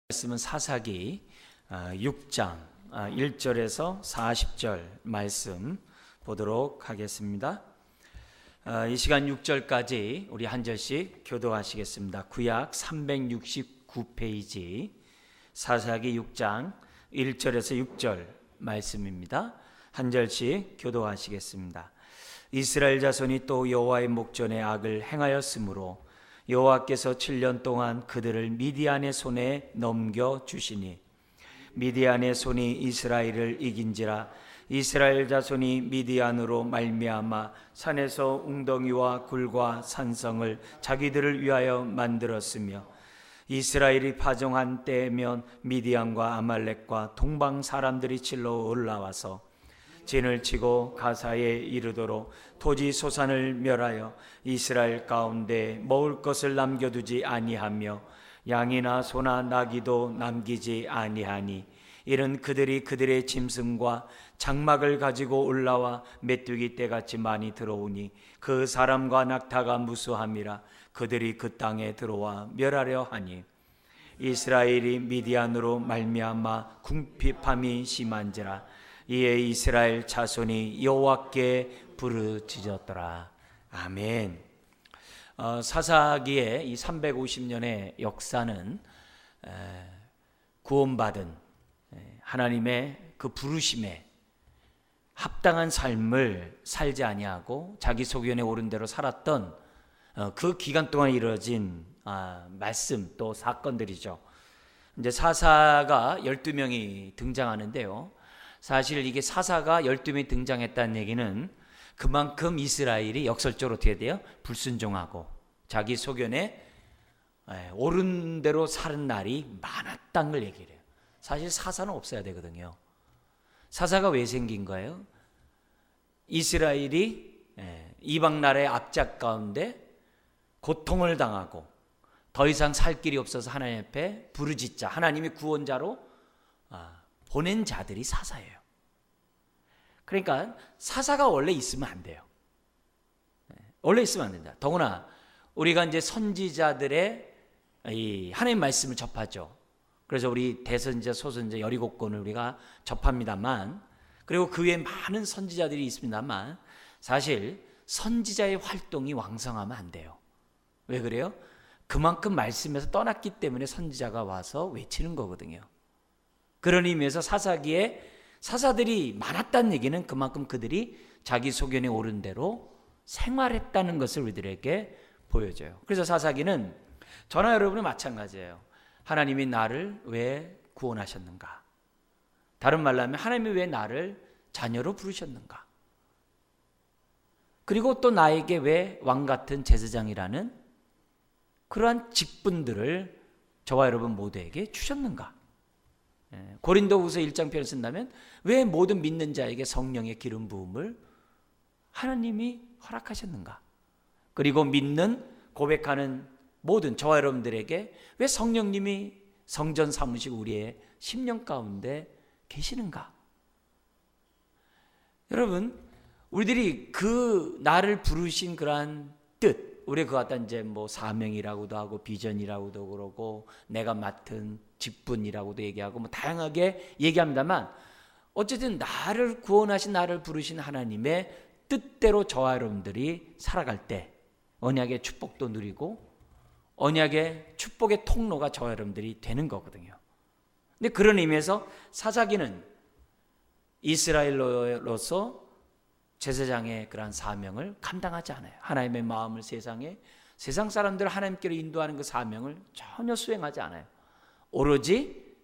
말씀은 사사기 6장 1절에서 40절 말씀 보도록 하겠습니다. 이 시간 6절까지 우리 한 절씩 교도하시겠습니다. 구약 369페이지 사사기 6장 1절에서 6절 말씀입니다. 한 절씩 교도하시겠습니다. 이스라엘 자손이 또 여호와의 목전에 악을 행하였으므로 여호와께서 7년 동안 그들을 미디안의 손에 넘겨주시니 미디안의 손이 이스라엘을 이긴지라. 이스라엘 자손이 미디안으로 말미암아 산에서 웅덩이와 굴과 산성을 자기들을 위하여 만들었으며 이스라엘이 파종한 때면 미디안과 아말렉과 동방 사람들이 칠러 올라와서 진을 치고 가사에 이르도록 토지 소산을 멸하여 이스라엘 가운데 먹을 것을 남겨두지 아니하며 양이나 소나 나귀도 남기지 아니하니 이는 그들이 그들의 짐승과 장막을 가지고 올라와 메뚜기 떼같이 많이 들어오니 그 사람과 낙타가 무수함이라. 그들이 그 땅에 들어와 멸하려 하니 이스라엘이 미디안으로 말미암아 궁핍함이 심한지라. 이에 이스라엘 자손이 여호와께 부르짖었더라. 아멘. 사사기의 이 350년의 역사는 구원받은 하나님의 그 부르심에 합당한 삶을 살지 아니하고 자기 소견에 옳은 대로 살았던 그 기간 동안 이루어진 말씀 또 사건들이죠. 이제 사사가 12명이 등장하는데요. 사실 이게 사사가 12명이 등장했다는 얘기는 그만큼 이스라엘이 역설적으로 어떻게 돼요? 불순종하고 자기 소견에 옳은 대로 사는 날이 많았다는 걸 얘기를 해요. 사실 사사는 없어야 되거든요. 사사가 왜 생긴 거예요? 이스라엘이 이방 나라의 압작 가운데 고통을 당하고 더 이상 살 길이 없어서 하나님 앞에 부르짖자. 하나님이 구원자로 보낸 자들이 사사예요. 그러니까 사사가 원래 있으면 안 돼요. 원래 있으면 안 된다. 더구나 우리가 이제 선지자들의 이 하나님 말씀을 접하죠. 그래서 우리 대선지자, 소선지자 17권을 우리가 접합니다만, 그리고 그 외에 많은 선지자들이 있습니다만 사실 선지자의 활동이 왕성하면 안 돼요. 왜 그래요? 그만큼 말씀에서 떠났기 때문에 선지자가 와서 외치는 거거든요. 그런 의미에서 사사기에 사사들이 많았다는 얘기는 그만큼 그들이 자기 소견에 옳은 대로 생활했다는 것을 우리들에게 보여줘요. 그래서 사사기는 저나 여러분이 마찬가지예요. 하나님이 나를 왜 구원하셨는가? 다른 말로 하면 하나님이 왜 나를 자녀로 부르셨는가? 그리고 또 나에게 왜 왕같은 제사장이라는 그러한 직분들을 저와 여러분 모두에게 주셨는가? 고린도후서 1장편을 쓴다면 왜 모든 믿는 자에게 성령의 기름 부음을 하나님이 허락하셨는가? 그리고 믿는 고백하는 모든 저와 여러분들에게 왜 성령님이 성전 삼으시고 우리의 심령 가운데 계시는가? 여러분, 우리들이 그 나를 부르신 그러한 뜻, 우리 그거 갖다 이제 뭐 사명이라고도 하고 비전이라고도 그러고 내가 맡은 직분이라고도 얘기하고 뭐 다양하게 얘기합니다만, 어쨌든 나를 구원하신 나를 부르신 하나님의 뜻대로 저와 여러분들이 살아갈 때 언약의 축복도 누리고 언약의 축복의 통로가 저와 여러분들이 되는 거거든요. 근데 그런 의미에서 사사기는 이스라엘로서 제사장의 그러한 사명을 감당하지 않아요. 하나님의 마음을 세상 사람들을 하나님께로 인도하는 그 사명을 전혀 수행하지 않아요. 오로지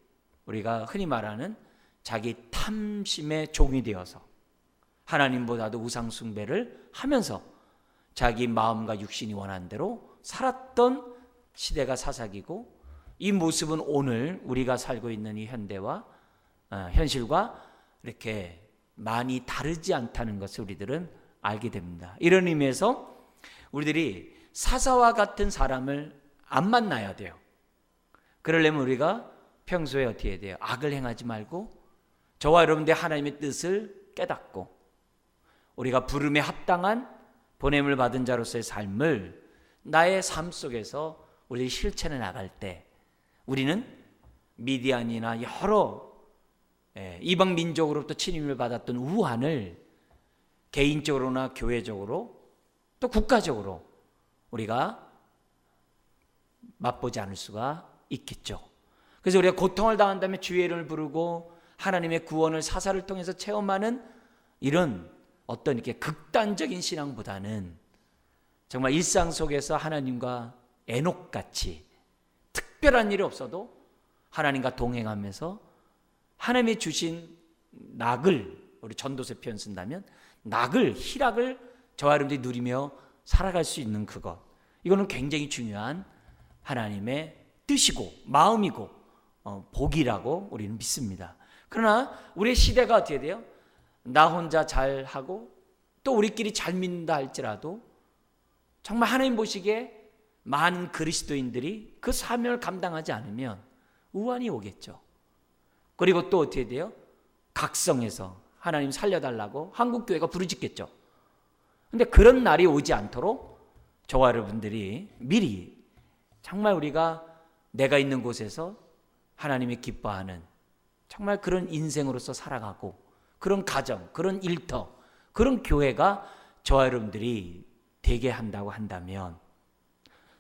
우리가 흔히 말하는 자기 탐심의 종이 되어서 하나님보다도 우상 숭배를 하면서 자기 마음과 육신이 원하는 대로 살았던 시대가 사사기고, 이 모습은 오늘 우리가 살고 있는 이 현실과 이렇게 많이 다르지 않다는 것을 우리들은 알게 됩니다. 이런 의미에서 우리들이 사사와 같은 사람을 안 만나야 돼요. 그러려면 우리가 평소에 어떻게 해야 돼요? 악을 행하지 말고 저와 여러분들의 하나님의 뜻을 깨닫고 우리가 부름에 합당한 보냄을 받은 자로서의 삶을 나의 삶 속에서 우리 실천해 나갈 때 우리는 미디안이나 여러 이방 민족으로부터 침입을 받았던 우환을 개인적으로나 교회적으로 또 국가적으로 우리가 맛보지 않을 수가 있겠죠. 그래서 우리가 고통을 당한다면 주의 이름을 부르고 하나님의 구원을 사사를 통해서 체험하는 이런 어떤 이렇게 극단적인 신앙보다는 정말 일상 속에서 하나님과 에녹같이 특별한 일이 없어도 하나님과 동행하면서 하나님이 주신 낙을, 우리 전도서 표현 쓴다면 낙을, 희락을 저와 여러분들이 누리며 살아갈 수 있는 그것, 이거는 굉장히 중요한 하나님의 뜻이고 마음이고 복이라고 우리는 믿습니다. 그러나 우리의 시대가 어떻게 돼요? 나 혼자 잘하고 또 우리끼리 잘 믿는다 할지라도 정말 하나님 보시기에 많은 그리스도인들이 그 사명을 감당하지 않으면 우환이 오겠죠. 그리고 또 어떻게 돼요? 각성해서 하나님 살려달라고 한국교회가 부르짖겠죠. 그런데 그런 날이 오지 않도록 저와 여러분들이 미리 정말 우리가 내가 있는 곳에서 하나님이 기뻐하는 정말 그런 인생으로서 살아가고 그런 가정, 그런 일터, 그런 교회가 저와 여러분들이 되게 한다고 한다면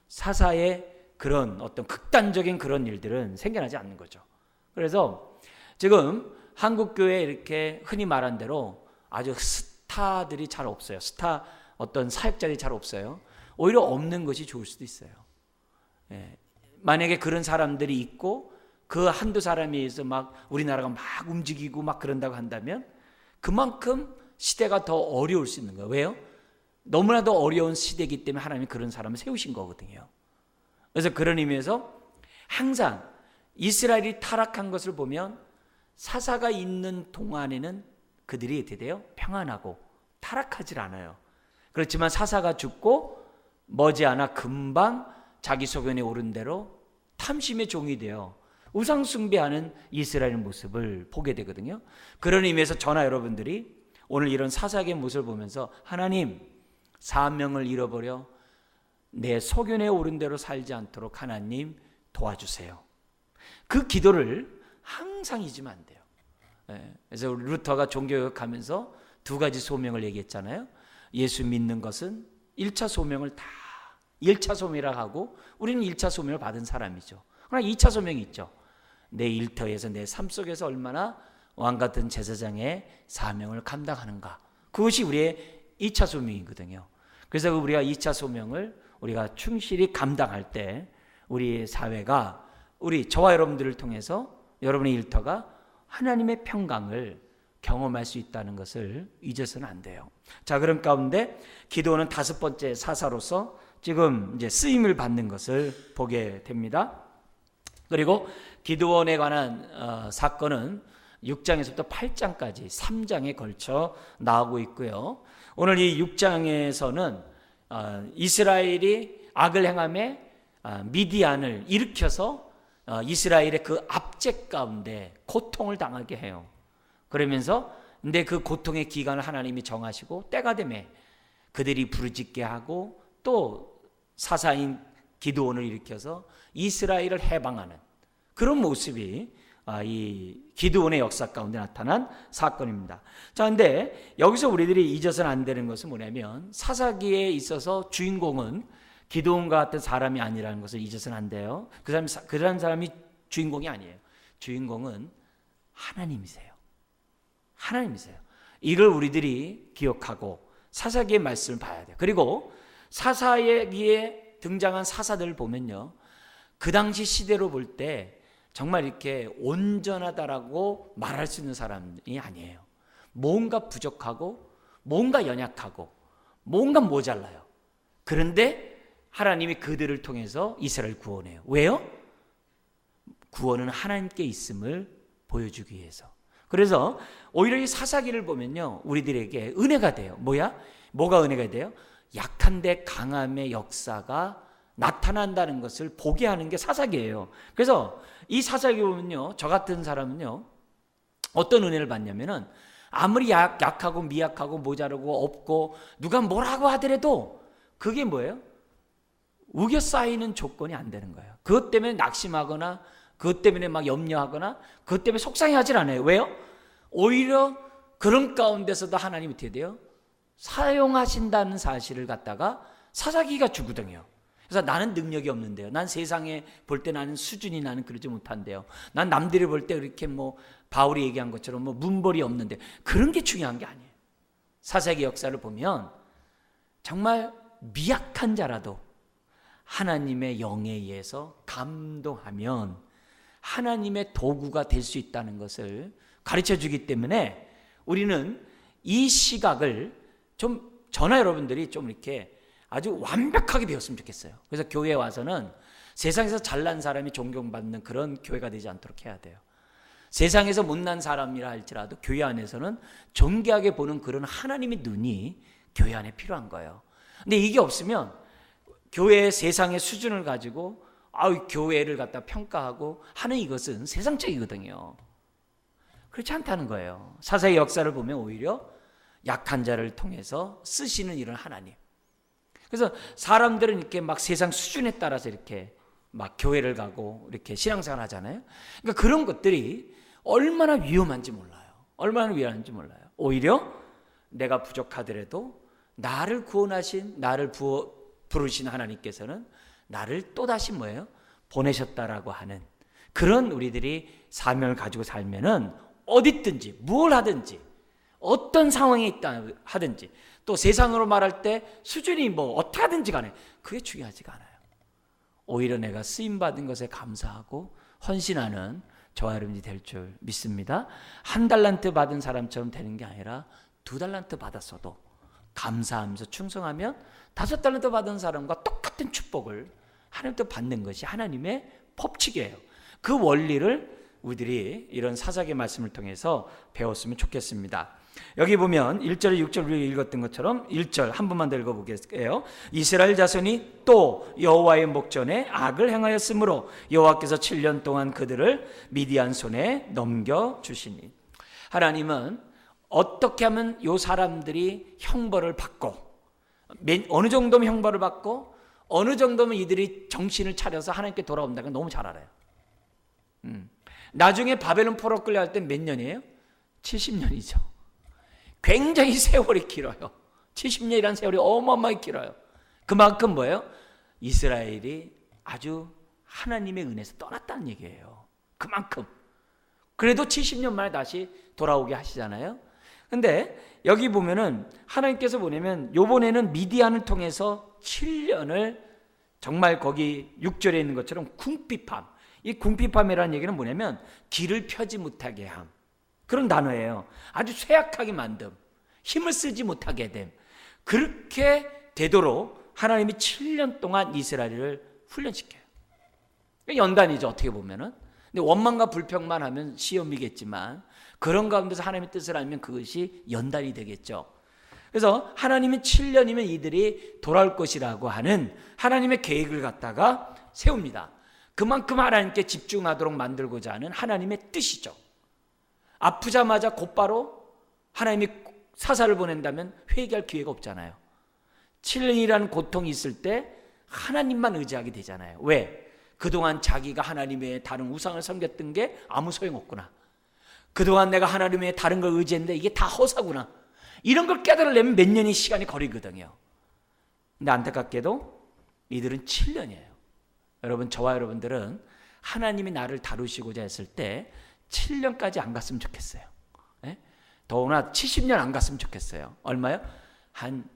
사사의 그런 어떤 극단적인 그런 일들은 생겨나지 않는 거죠. 그래서 지금 한국교회에 이렇게 흔히 말한 대로 아주 스타들이 잘 없어요. 스타 어떤 사역자들이 잘 없어요. 오히려 없는 것이 좋을 수도 있어요. 만약에 그런 사람들이 있고 그 한두 사람에 의해서 막 우리나라가 막 움직이고 막 그런다고 한다면 그만큼 시대가 더 어려울 수 있는 거예요. 왜요? 너무나도 어려운 시대이기 때문에 하나님이 그런 사람을 세우신 거거든요. 그래서 그런 의미에서 항상 이스라엘이 타락한 것을 보면 사사가 있는 동안에는 그들이 어떻게 돼요? 평안하고 타락하질 않아요. 그렇지만 사사가 죽고 머지않아 금방 자기 소견에 오른 대로 탐심의 종이 되어 우상 숭배하는 이스라엘 모습을 보게 되거든요. 그런 의미에서 저나 여러분들이 오늘 이런 사사의 모습을 보면서 하나님, 사명을 잃어버려 내 소견에 오른 대로 살지 않도록 하나님 도와주세요. 그 기도를 항상 잊으면 안 돼요. 그래서 우리 루터가 종교개혁하면서 두 가지 소명을 얘기했잖아요. 예수 믿는 것은 1차 소명을 다 1차 소명이라고 하고 우리는 1차 소명을 받은 사람이죠. 그러나 2차 소명이 있죠. 내 일터에서 내 삶 속에서 얼마나 왕같은 제사장의 사명을 감당하는가. 그것이 우리의 2차 소명이거든요. 그래서 우리가 2차 소명을 우리가 충실히 감당할 때 우리 사회가 우리 저와 여러분들을 통해서 여러분의 일터가 하나님의 평강을 경험할 수 있다는 것을 잊어서는 안 돼요. 자, 그런 가운데 기도는 다섯 번째 사사로서 지금 이제 쓰임을 받는 것을 보게 됩니다. 그리고 기드온에 관한 사건은 6장에서부터 8장까지 3장에 걸쳐 나오고 있고요. 오늘 이 6장에서는 이스라엘이 악을 행함에 미디안을 일으켜서 이스라엘의 그 압제 가운데 고통을 당하게 해요. 그러면서 근데 그 고통의 기간을 하나님이 정하시고 때가 되면 그들이 부르짖게 하고 또 사사인 기드온을 일으켜서 이스라엘을 해방하는 그런 모습이 이 기드온의 역사 가운데 나타난 사건입니다. 자, 근데 여기서 우리들이 잊어서는 안 되는 것은 뭐냐면 사사기에 있어서 주인공은 기드온과 같은 사람이 아니라는 것을 잊어서는 안 돼요. 그런 사람이 주인공이 아니에요. 주인공은 하나님이세요. 하나님이세요. 이걸 우리들이 기억하고 사사기의 말씀을 봐야 돼요. 그리고 사사기에 등장한 사사들을 보면요, 그 당시 시대로 볼 때 정말 이렇게 온전하다라고 말할 수 있는 사람이 아니에요. 뭔가 부족하고 뭔가 연약하고 뭔가 모자라요. 그런데 하나님이 그들을 통해서 이스라엘을 구원해요. 왜요? 구원은 하나님께 있음을 보여주기 위해서. 그래서 오히려 이 사사기를 보면요, 우리들에게 은혜가 돼요. 뭐가 은혜가 돼요? 약한데 강함의 역사가 나타난다는 것을 보게 하는 게 사사기예요. 그래서 이 사사기 보면요, 저 같은 사람은요, 어떤 은혜를 받냐면은 아무리 약하고 미약하고 모자르고 없고 누가 뭐라고 하더라도 그게 뭐예요? 우겨 쌓이는 조건이 안 되는 거예요. 그것 때문에 낙심하거나 그것 때문에 막 염려하거나 그것 때문에 속상해하질 않아요. 왜요? 오히려 그런 가운데서도 하나님이 어떻게 돼요? 사용하신다는 사실을 갖다가 사사기가 주거든요. 그래서 나는 능력이 없는데요. 난 세상에 볼 때 나는 수준이 나는 그러지 못한데요. 난 남들이 볼 때 그렇게 뭐 바울이 얘기한 것처럼 뭐 문벌이 없는데 그런 게 중요한 게 아니에요. 사사기 역사를 보면 정말 미약한 자라도 하나님의 영에 의해서 감동하면 하나님의 도구가 될 수 있다는 것을 가르쳐 주기 때문에 우리는 이 시각을 좀 저나 여러분들이 좀 이렇게 아주 완벽하게 배웠으면 좋겠어요. 그래서 교회에 와서는 세상에서 잘난 사람이 존경받는 그런 교회가 되지 않도록 해야 돼요. 세상에서 못난 사람이라 할지라도 교회 안에서는 존귀하게 보는 그런 하나님의 눈이 교회 안에 필요한 거예요. 근데 이게 없으면 교회의 세상의 수준을 가지고 교회를 갖다 평가하고 하는 이것은 세상적이거든요. 그렇지 않다는 거예요. 사사의 역사를 보면 오히려 약한 자를 통해서 쓰시는 이런 하나님. 그래서 사람들은 이렇게 막 세상 수준에 따라서 이렇게 막 교회를 가고 이렇게 신앙생활 하잖아요. 그러니까 그런 것들이 얼마나 위험한지 몰라요. 얼마나 위험한지 몰라요. 오히려 내가 부족하더라도 나를 구원하신, 나를 부르신 하나님께서는 나를 또다시 뭐예요? 보내셨다라고 하는 그런 우리들이 사명을 가지고 살면은 어디든지 뭘 하든지 어떤 상황에 있다 하든지 또 세상으로 말할 때 수준이 뭐 어떻게 하든지 간에 그게 중요하지가 않아요. 오히려 내가 쓰임받은 것에 감사하고 헌신하는 저와 여러분이 될 줄 믿습니다. 1달란트 받은 사람처럼 되는 게 아니라 2달란트 받았어도 감사하면서 충성하면 5달란트 받은 사람과 똑같은 축복을 하나님도 받는 것이 하나님의 법칙이에요. 그 원리를 우리들이 이런 사사기 말씀을 통해서 배웠으면 좋겠습니다. 여기 보면 1절 6절 우리 읽었던 것처럼 1절 한 번만 더 읽어보겠어요. 이스라엘 자손이 또 여호와의 목전에 악을 행하였으므로 여호와께서 7년 동안 그들을 미디안 손에 넘겨주시니. 하나님은 어떻게 하면 이 사람들이 형벌을 받고 어느 정도면 형벌을 받고 어느 정도면 이들이 정신을 차려서 하나님께 돌아온다는 걸 너무 잘 알아요. 나중에 바벨론 포로 끌려갈 때 몇 년이에요? 70년이죠. 굉장히 세월이 길어요. 70년이라는 세월이 어마어마하게 길어요. 그만큼 뭐예요? 이스라엘이 아주 하나님의 은혜에서 떠났다는 얘기예요. 그만큼. 그래도 70년 만에 다시 돌아오게 하시잖아요. 근데 여기 보면은 하나님께서 보내면 요번에는 미디안을 통해서 7년을 정말 거기 6절에 있는 것처럼 궁핍함. 이 궁핍함이라는 얘기는 뭐냐면 길을 펴지 못하게 함. 그런 단어예요. 아주 쇠약하게 만듦. 힘을 쓰지 못하게 됨. 그렇게 되도록 하나님이 7년 동안 이스라엘을 훈련시켜요. 연단이죠, 어떻게 보면은. 근데 원망과 불평만 하면 시험이겠지만 그런 가운데서 하나님의 뜻을 알면 그것이 연단이 되겠죠. 그래서 하나님은 7년이면 이들이 돌아올 것이라고 하는 하나님의 계획을 갖다가 세웁니다. 그만큼 하나님께 집중하도록 만들고자 하는 하나님의 뜻이죠. 아프자마자 곧바로 하나님이 사사를 보낸다면 회개할 기회가 없잖아요. 7년이라는 고통이 있을 때 하나님만 의지하게 되잖아요. 왜? 그동안 자기가 하나님 외에 다른 우상을 섬겼던 게 아무 소용없구나. 그동안 내가 하나님 외에 다른 걸 의지했는데 이게 다 허사구나. 이런 걸 깨달으려면 몇 년의 시간이 걸리거든요. 근데 안타깝게도 이들은 7년이에요. 여러분, 저와 여러분들은 하나님이 나를 다루시고자 했을 때 7년까지 안 갔으면 좋겠어요. 네? 더구나 70년 안 갔으면 좋겠어요. 얼마요? 한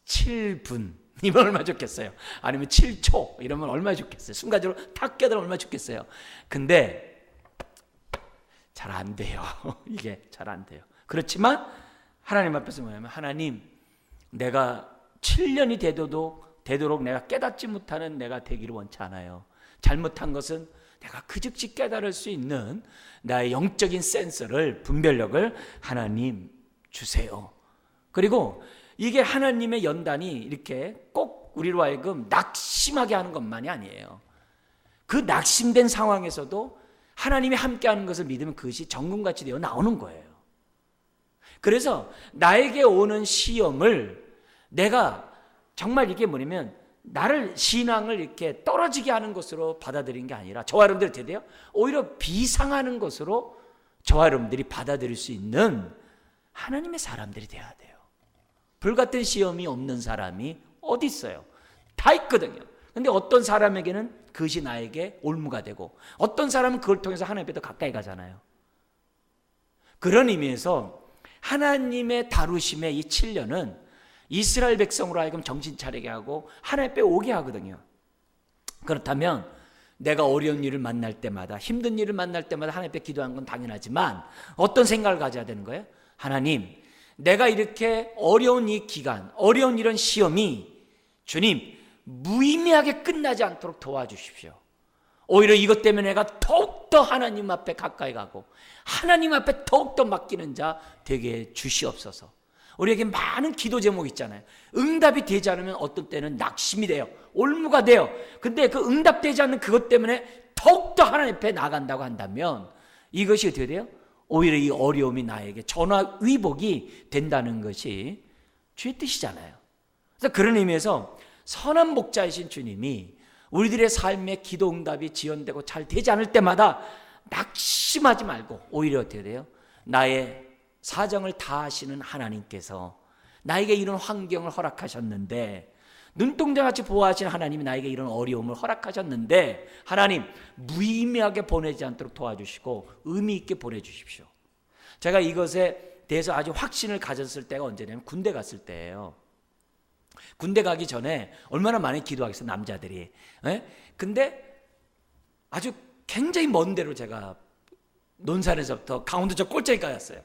7분 이면 얼마나 좋겠어요. 아니면 7초 이러면 얼마나 좋겠어요. 순간적으로 탁 깨달으면 얼마나 좋겠어요. 근데 잘 안 돼요. 이게 잘 안 돼요. 그렇지만 하나님 앞에서 뭐냐면 하나님, 내가 7년이 되도록 내가 깨닫지 못하는 내가 되기를 원치 않아요. 잘못한 것은 내가 그 즉시 깨달을 수 있는 나의 영적인 센서를, 분별력을 하나님 주세요. 그리고 이게 하나님의 연단이 이렇게 꼭 우리로 하여금 낙심하게 하는 것만이 아니에요. 그 낙심된 상황에서도 하나님이 함께하는 것을 믿으면 그것이 정금같이 되어 나오는 거예요. 그래서 나에게 오는 시험을 내가 정말 이게 뭐냐면 나를 신앙을 이렇게 떨어지게 하는 것으로 받아들이는 게 아니라 저와 여러분들이 어떻게 돼요? 오히려 비상하는 것으로 저와 여러분들이 받아들일 수 있는 하나님의 사람들이 돼야 돼요. 불같은 시험이 없는 사람이 어디 있어요? 다 있거든요. 근데 어떤 사람에게는 그것이 나에게 올무가 되고 어떤 사람은 그걸 통해서 하나님께 더 가까이 가잖아요. 그런 의미에서 하나님의 다루심의 이 7년은 이스라엘 백성으로 하여금 정신 차리게 하고 하나님께 오게 하거든요. 그렇다면 내가 어려운 일을 만날 때마다, 힘든 일을 만날 때마다 하나님께 기도하는 건 당연하지만 어떤 생각을 가져야 되는 거예요? 하나님, 내가 이렇게 어려운 이 기간, 어려운 이런 시험이 주님 무의미하게 끝나지 않도록 도와주십시오. 오히려 이것 때문에 내가 더욱더 하나님 앞에 가까이 가고 하나님 앞에 더욱더 맡기는 자 되게 주시옵소서. 우리에게 많은 기도 제목이 있잖아요. 응답이 되지 않으면 어떤 때는 낙심이 돼요. 올무가 돼요. 근데 그 응답되지 않는 그것 때문에 더욱더 하나님 앞에 나간다고 한다면 이것이 어떻게 돼요? 오히려 이 어려움이 나에게 전화위복이 된다는 것이 주의 뜻이잖아요. 그래서 그런 의미에서 선한 목자이신 주님이 우리들의 삶의 기도 응답이 지연되고 잘 되지 않을 때마다 낙심하지 말고 오히려 어떻게 돼요? 나의 사정을 다 아시는 하나님께서 나에게 이런 환경을 허락하셨는데, 눈동자같이 보호하시는 하나님이 나에게 이런 어려움을 허락하셨는데 하나님 무의미하게 보내지 않도록 도와주시고 의미 있게 보내주십시오. 제가 이것에 대해서 아주 확신을 가졌을 때가 언제냐면 군대 갔을 때예요. 군대 가기 전에 얼마나 많이 기도하겠어요, 남자들이. 근데 아주 굉장히 먼 데로 제가 논산에서부터 강원도 저 꼴짜기까지 갔어요.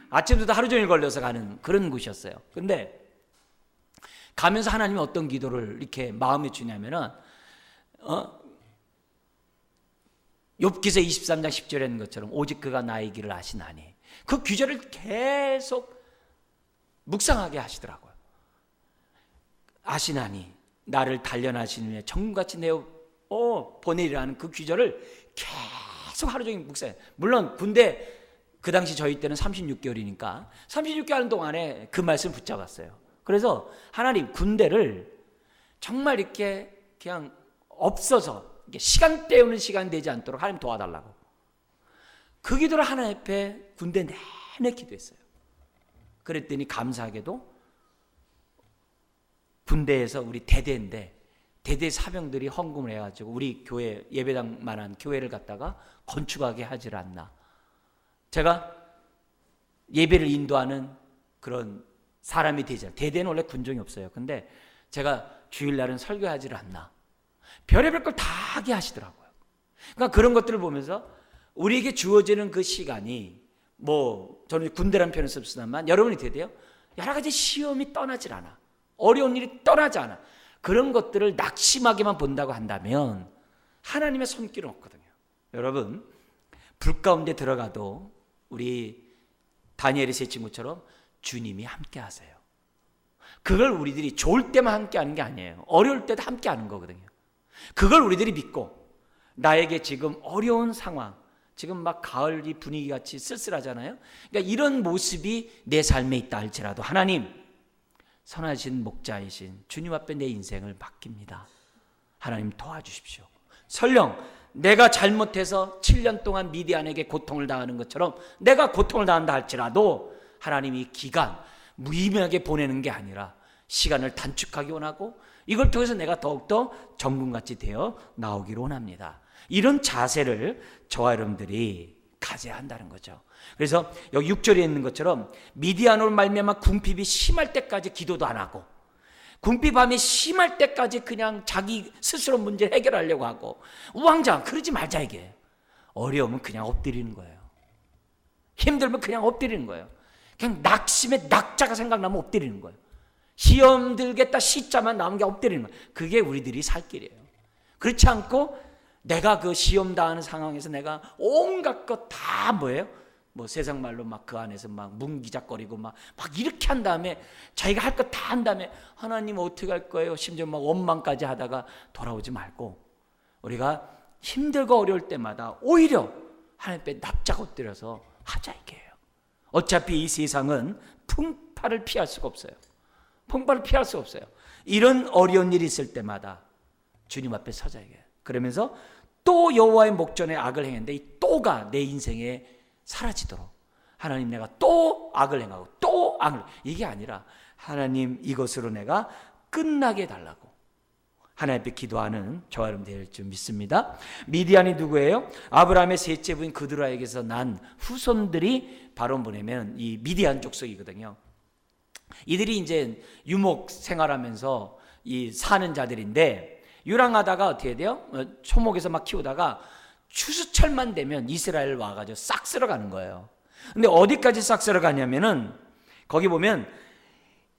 아침부터 하루 종일 걸려서 가는 그런 곳이었어요. 근데 가면서 하나님이 어떤 기도를 이렇게 마음에 주냐면은 욥기서 23장 10절에 있는 것처럼 오직 그가 나의 길을 아시나니, 그 규절을 계속 묵상하게 하시더라고요. 아시나니 나를 단련하시는 정금같이 내어 보내리라는 그 규절을 계속 하루 종일 묵상해요. 물론 군대 그 당시 저희 때는 36개월이니까 36개월 동안에 그 말씀 붙잡았어요. 그래서 하나님 군대를 정말 이렇게 그냥 없어서 시간 때우는 시간 되지 않도록 하나님 도와달라고 그 기도를 하나님 앞에 군대 내내 기도했어요. 그랬더니 감사하게도 군대에서 우리 대대인데 대대 사병들이 헌금을 해가지고 우리 교회 예배당만한 교회를 갖다가 건축하게 하질 않나. 제가 예배를 인도하는 그런 사람이 되잖아요. 대대는 원래 군종이 없어요. 근데 제가 주일날은 설교하지를 않나. 별의별 걸 다 하게 하시더라고요. 그러니까 그런 것들을 보면서 우리에게 주어지는 그 시간이 저는 군대라는 표현을 씁니다만 여러분이 어떻게 돼요? 여러 가지 시험이 떠나질 않아. 어려운 일이 떠나지 않아. 그런 것들을 낙심하게만 본다고 한다면 하나님의 손길은 없거든요. 여러분, 불 가운데 들어가도 우리 다니엘의 세 친구처럼 주님이 함께 하세요. 그걸 우리들이 좋을 때만 함께 하는 게 아니에요. 어려울 때도 함께 하는 거거든요. 그걸 우리들이 믿고 나에게 지금 어려운 상황, 지금 막 가을이 분위기 같이 쓸쓸하잖아요. 그러니까 이런 모습이 내 삶에 있다 할지라도 하나님, 선하신 목자이신 주님 앞에 내 인생을 맡깁니다. 하나님 도와주십시오. 설령 내가 잘못해서 7년 동안 미디안에게 고통을 당하는 것처럼 내가 고통을 당한다 할지라도 하나님이 기간 무의미하게 보내는 게 아니라 시간을 단축하기 원하고 이걸 통해서 내가 더욱더 정금같이 되어 나오기를 원합니다. 이런 자세를 저와 여러분들이 가져야 한다는 거죠. 그래서 여기 6절에 있는 것처럼 미디안으로 말미암아 궁핍이 심할 때까지 기도도 안 하고 궁핍함이 심할 때까지 그냥 자기 스스로 문제를 해결하려고 하고 우왕좌왕 그러지 말자 이게. 어려우면 그냥 엎드리는 거예요. 힘들면 그냥 엎드리는 거예요. 그냥 낙심의 낙자가 생각나면 엎드리는 거예요. 시험 들겠다 시자만 나온 게 엎드리는 거예요. 그게 우리들이 살 길이에요. 그렇지 않고 내가 그 시험 당하는 상황에서 내가 온갖 것 다 뭐예요? 세상 말로 막 그 안에서 막 뭉기작거리고 막 이렇게 한 다음에 자기가 할 것 다 한 다음에 하나님 어떻게 할 거예요? 심지어 막 원망까지 하다가 돌아오지 말고 우리가 힘들고 어려울 때마다 오히려 하나님 앞에 납작 엎드려서 하자 이게요. 어차피 이 세상은 풍파를 피할 수가 없어요. 풍파를 피할 수 없어요. 이런 어려운 일이 있을 때마다 주님 앞에 서자 이게. 그러면서 또 여호와의 목전에 악을 행했는데 이 또가 내 인생에 사라지도록 하나님 내가 또 악을 행하고 또 악을 이게 아니라 하나님 이것으로 내가 끝나게 해달라고 하나님 앞에 기도하는 저와 여러분 될 줄 믿습니다. 미디안이 누구예요? 아브라함의 셋째 부인 그드라에게서 난 후손들이 바로 뭐냐면 이 미디안 족속이거든요. 이들이 이제 유목 생활하면서 이 사는 자들인데 유랑하다가 어떻게 돼요? 초목에서 막 키우다가 추수철만 되면 이스라엘 와가지고 싹 쓸어가는 거예요. 근데 어디까지 싹 쓸어가냐면은 거기 보면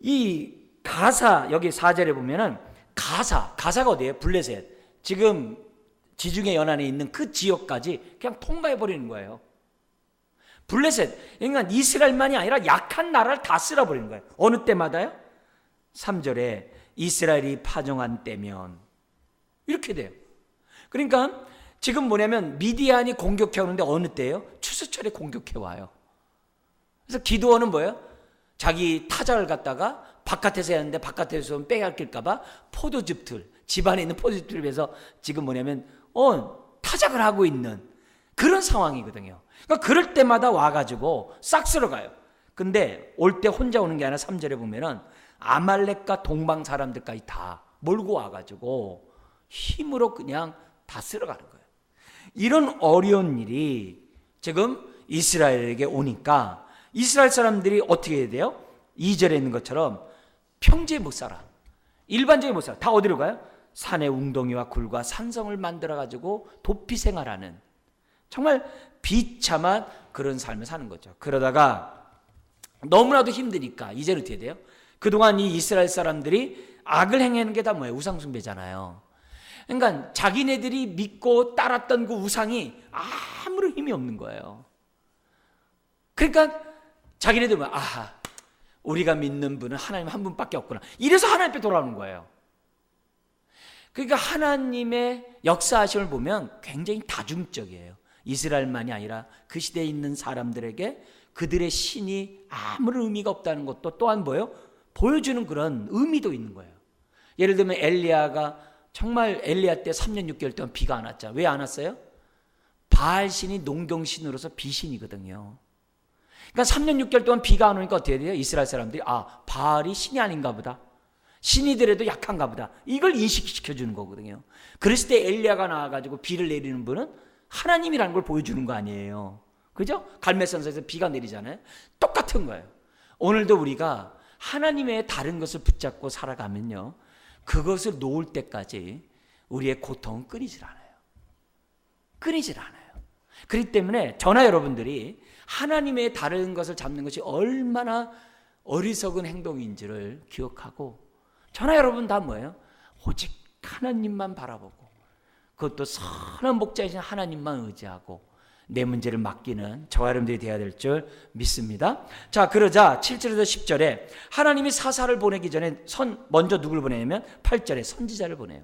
이 가사 여기 4절에 보면은 가사가 어디예요? 블레셋. 지금 지중해 연안에 있는 그 지역까지 그냥 통과해 버리는 거예요. 블레셋. 그러니까 이스라엘만이 아니라 약한 나라를 다 쓸어버리는 거예요. 어느 때마다요? 3절에 이스라엘이 파종한 때면 이렇게 돼요. 그러니까 지금 뭐냐면 미디안이 공격해 오는데 어느 때예요? 추수철에 공격해 와요. 그래서 기드온은 뭐예요? 자기 타작을 갖다가 바깥에서 했는데 바깥에서 빼앗길까 봐 포도즙들, 집안에 있는 포도즙들을 위해서 지금 뭐냐면 타작을 하고 있는 그런 상황이거든요. 그러니까 그럴 때마다 와가지고 싹 쓸어가요. 근데 올 때 혼자 오는 게 아니라 3절에 보면은 아말렉과 동방 사람들까지 다 몰고 와가지고 힘으로 그냥 다 쓸어가는 거예요. 이런 어려운 일이 지금 이스라엘에게 오니까 이스라엘 사람들이 어떻게 해야 돼요? 2절에 있는 것처럼 평지에 못 살아. 일반적인 못 살아. 다 어디로 가요? 산의 웅덩이와 굴과 산성을 만들어가지고 도피 생활하는 정말 비참한 그런 삶을 사는 거죠. 그러다가 너무나도 힘드니까 이제는 어떻게 돼요? 그동안 이 이스라엘 사람들이 악을 행하는 게 다 뭐예요? 우상숭배잖아요. 그러니까 자기네들이 믿고 따랐던 그 우상이 아무런 힘이 없는 거예요. 그러니까 자기네들 뭐 우리가 믿는 분은 하나님 한 분밖에 없구나. 이래서 하나님 앞에 돌아오는 거예요. 그러니까 하나님의 역사하심을 보면 굉장히 다중적이에요. 이스라엘만이 아니라 그 시대에 있는 사람들에게 그들의 신이 아무런 의미가 없다는 것도 또한 뭐예요? 보여주는 그런 의미도 있는 거예요. 예를 들면 엘리야가 정말 엘리야 때 3년 6개월 동안 비가 안 왔잖아요. 왜 안 왔어요? 바알신이 농경신으로서 비신이거든요. 그러니까 3년 6개월 동안 비가 안 오니까 어떻게 돼요? 이스라엘 사람들이 바알이 신이 아닌가 보다. 신이더라도 약한가 보다. 이걸 인식시켜주는 거거든요. 그랬을 때 엘리야가 나와가지고 비를 내리는 분은 하나님이라는 걸 보여주는 거 아니에요. 그죠? 갈멜산에서 비가 내리잖아요. 똑같은 거예요. 오늘도 우리가 하나님의 다른 것을 붙잡고 살아가면요, 그것을 놓을 때까지 우리의 고통은 끊이질 않아요. 끊이질 않아요. 그렇기 때문에 저나 여러분들이 하나님의 다른 것을 잡는 것이 얼마나 어리석은 행동인지를 기억하고, 저나 여러분 다 뭐예요? 오직 하나님만 바라보고 그것도 선한 목자이신 하나님만 의지하고 내 문제를 맡기는 저와 여러분들이 되어야 될 줄 믿습니다. 자, 그러자 7절에서 10절에 하나님이 사사를 보내기 전에 먼저 누구를 보내냐면 8절에 선지자를 보내요.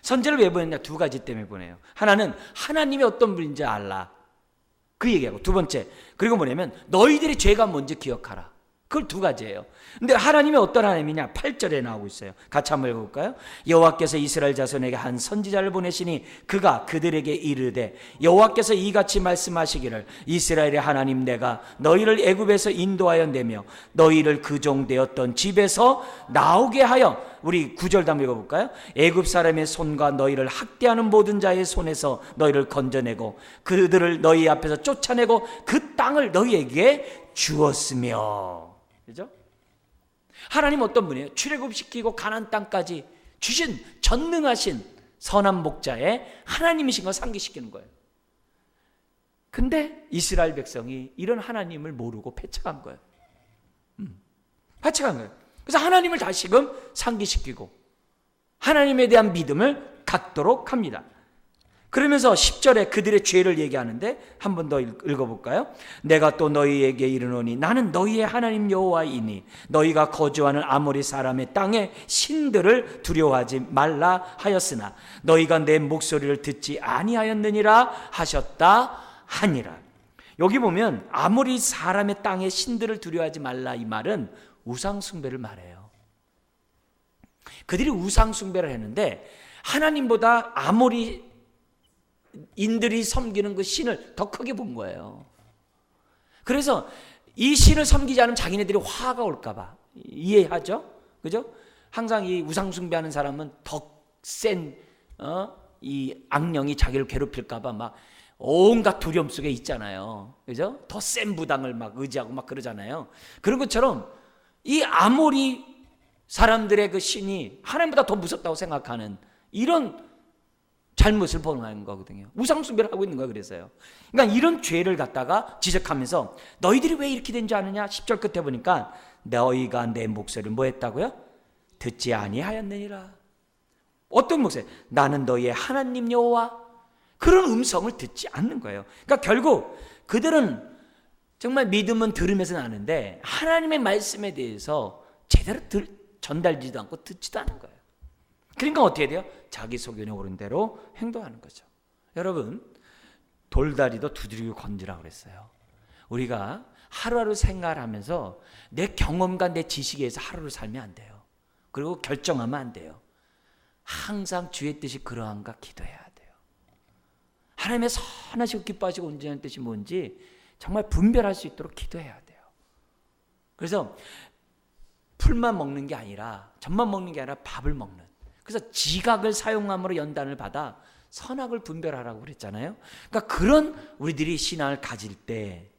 선지자를 왜 보냈냐? 두 가지 때문에 보내요. 하나는 하나님이 어떤 분인지 알라, 그 얘기하고, 두 번째, 그리고 뭐냐면 너희들의 죄가 뭔지 기억하라. 그걸 두 가지예요. 근데 하나님이 어떤 하나님이냐? 8절에 나오고 있어요. 같이 한번 읽어볼까요? 여호와께서 이스라엘 자손에게 한 선지자를 보내시니 그가 그들에게 이르되 여호와께서 이같이 말씀하시기를 이스라엘의 하나님 내가 너희를 애굽에서 인도하여 내며 너희를 그 종되었던 집에서 나오게 하여, 우리 9절 한번 읽어볼까요? 애굽 사람의 손과 너희를 학대하는 모든 자의 손에서 너희를 건져내고 그들을 너희 앞에서 쫓아내고 그 땅을 너희에게 주었으며. 그죠? 하나님 어떤 분이에요? 출애굽시키고 가나안 땅까지 주신 전능하신 선한 목자의 하나님이신 걸 상기시키는 거예요. 근데 이스라엘 백성이 이런 하나님을 모르고 패착한 거예요. 패착한 거예요. 그래서 하나님을 다시금 상기시키고 하나님에 대한 믿음을 갖도록 합니다. 그러면서 10절에 그들의 죄를 얘기하는데 한 번 더 읽어볼까요? 내가 또 너희에게 이르노니 나는 너희의 하나님 여호와이니 너희가 거주하는 아모리 사람의 땅에 신들을 두려워하지 말라 하였으나 너희가 내 목소리를 듣지 아니하였느니라 하셨다 하니라. 여기 보면 아모리 사람의 땅에 신들을 두려워하지 말라, 이 말은 우상 숭배를 말해요. 그들이 우상 숭배를 했는데 하나님보다 아모리인들이 섬기는 그 신을 더 크게 본 거예요. 그래서 이 신을 섬기지 않으면 자기네들이 화가 올까 봐. 이해하죠? 그죠? 항상 이 우상 숭배하는 사람은 더 센 이 악령이 자기를 괴롭힐까 봐 막 온갖 두려움 속에 있잖아요. 그죠? 더 센 무당을 막 의지하고 막 그러잖아요. 그런 것처럼 이 아모리 사람들의 그 신이 하나님보다 더 무섭다고 생각하는 이런 잘못을 범하는 거거든요. 우상숭배를 하고 있는 거예요. 그래서요. 그러니까 이런 죄를 갖다가 지적하면서 너희들이 왜 이렇게 된 줄 아느냐? 10절 끝에 보니까 너희가 내 목소리를 뭐 했다고요? 듣지 아니하였느니라. 어떤 목소리? 나는 너희의 하나님 여호와. 그런 음성을 듣지 않는 거예요. 그러니까 결국 그들은 정말 믿음은 들으면서 나는데 하나님의 말씀에 대해서 제대로 전달되지도 않고 듣지도 않은 거예요. 그러니까 어떻게 돼요? 자기 소견에 오른 대로 행동하는 거죠. 여러분, 돌다리도 두드리고 건지라고 그랬어요. 우리가 하루하루 생활하면서 내 경험과 내 지식에 의해서 하루를 살면 안 돼요. 그리고 결정하면 안 돼요. 항상 주의 뜻이 그러한가 기도해야 돼요. 하나님의 선하시고 기뻐하시고 온전한 뜻이 뭔지 정말 분별할 수 있도록 기도해야 돼요. 그래서 풀만 먹는 게 아니라 젖만 먹는 게 아니라 밥을 먹는, 그래서 지각을 사용함으로 연단을 받아 선악을 분별하라고 그랬잖아요. 그러니까 그런 우리들이 신앙을 가질 때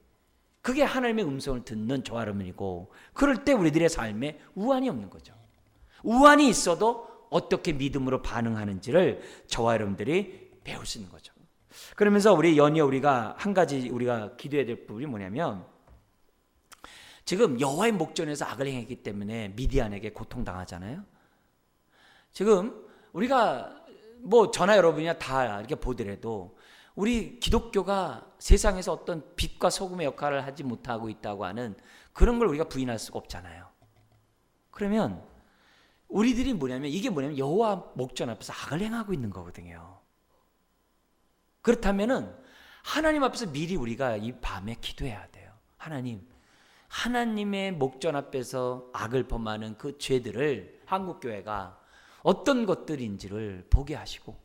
그게 하나님의 음성을 듣는 저와 여러분이고, 그럴 때 우리들의 삶에 우환이 없는 거죠. 우환이 있어도 어떻게 믿음으로 반응하는지를 저와 여러분들이 배울 수 있는 거죠. 그러면서 우리 연이어 우리가 한 가지 우리가 기도해야 될 부분이 뭐냐면, 지금 여호와의 목전에서 악을 행했기 때문에 미디안에게 고통당하잖아요. 지금 우리가 뭐 저나 여러분이나 다 이렇게 보더라도 우리 기독교가 세상에서 어떤 빛과 소금의 역할을 하지 못하고 있다고 하는 그런 걸 우리가 부인할 수가 없잖아요. 그러면 우리들이 뭐냐면, 이게 뭐냐면 여호와 목전 앞에서 악을 행하고 있는 거거든요. 그렇다면은 하나님 앞에서 미리 우리가 이 밤에 기도해야 돼요. 하나님의 목전 앞에서 악을 범하는 그 죄들을 한국교회가 어떤 것들인지를 보게 하시고,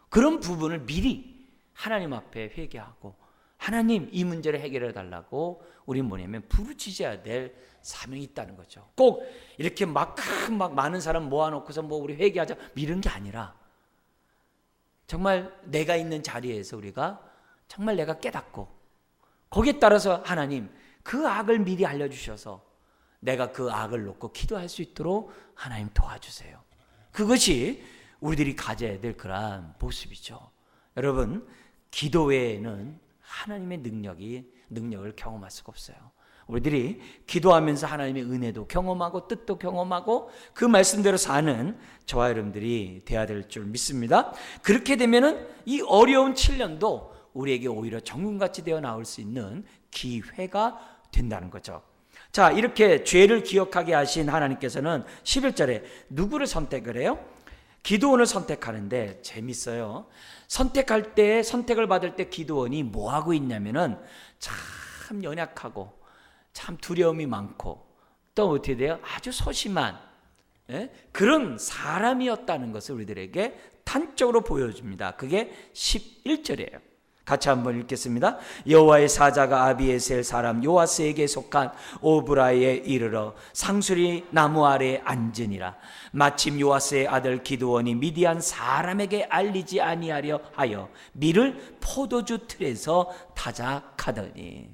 그런 부분을 미리 하나님 앞에 회개하고, 하나님 이 문제를 해결해 달라고 우리는 뭐냐면 부르짖어야 될 사명이 있다는 거죠. 꼭 이렇게 막 많은 사람 모아놓고서 뭐 우리 회개하자 이런 게 아니라, 정말 내가 있는 자리에서 우리가 정말 내가 깨닫고, 거기에 따라서 하나님 그 악을 미리 알려주셔서 내가 그 악을 놓고 기도할 수 있도록 하나님 도와주세요. 그것이 우리들이 가져야 될 그러한 모습이죠. 여러분, 기도 외에는 하나님의 능력을 경험할 수가 없어요. 우리들이 기도하면서 하나님의 은혜도 경험하고 뜻도 경험하고 그 말씀대로 사는 저와 여러분들이 되어야 될 줄 믿습니다. 그렇게 되면은 이 어려운 7년도 우리에게 오히려 정금같이 되어 나올 수 있는 기회가 된다는 거죠. 자, 이렇게 죄를 기억하게 하신 하나님께서는 11절에 누구를 선택을 해요? 기드온을 선택하는데 재밌어요. 선택을 받을 때 기드온이 뭐 하고 있냐면은 참 연약하고 참 두려움이 많고 또 어떻게 돼요? 아주 소심한 그런 사람이었다는 것을 우리들에게 단적으로 보여줍니다. 그게 11절이에요. 같이 한번 읽겠습니다. 여호와의 사자가 아비에셀 사람 요아스에게 속한 오브라에 이르러 상수리 나무 아래에 앉으니라. 마침 요아스의 아들 기드온이 미디안 사람에게 알리지 아니하려 하여 밀을 포도주 틀에서 타작하더니.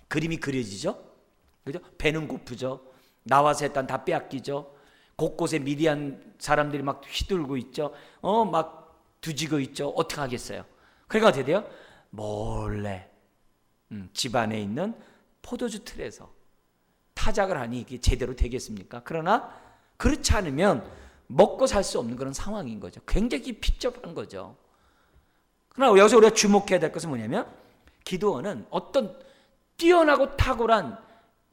그림이 그려지죠? 그죠? 배는 고프죠. 나와서 했단 다 빼앗기죠. 곳곳에 미디안 사람들이 막 휘둘고 있죠. 막 뒤지고 있죠. 어떻게 하겠어요? 그러니까 어떻게 돼요? 몰래 집안에 있는 포도주 틀에서 타작을 하니 이게 제대로 되겠습니까? 그러나 그렇지 않으면 먹고 살 수 없는 그런 상황인 거죠. 굉장히 핍적한 거죠. 그러나 여기서 우리가 주목해야 될 것은 뭐냐면, 기드온은 어떤 뛰어나고 탁월한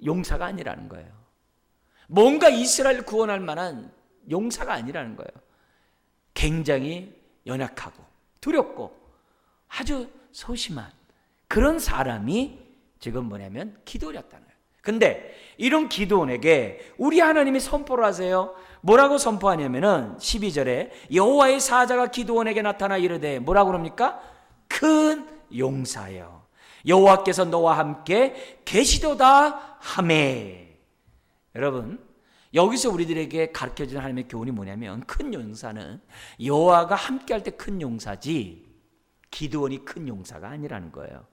용사가 아니라는 거예요. 뭔가 이스라엘을 구원할 만한 용사가 아니라는 거예요. 굉장히 연약하고 두렵고 아주 소심한 그런 사람이 지금 뭐냐면 기드온이었다는 거예요. 근데 이런 기드온에게 우리 하나님이 선포를 하세요. 뭐라고 선포하냐면은 12절에 여호와의 사자가 기드온에게 나타나 이르되 뭐라고 그럽니까? 큰 용사여 여호와께서 너와 함께 계시도다 하매. 여러분, 여기서 우리들에게 가르쳐주는 하나님의 교훈이 뭐냐면 큰 용사는 여호와가 함께할 때 큰 용사지 기드온이 큰 용사가 아니라는 거예요.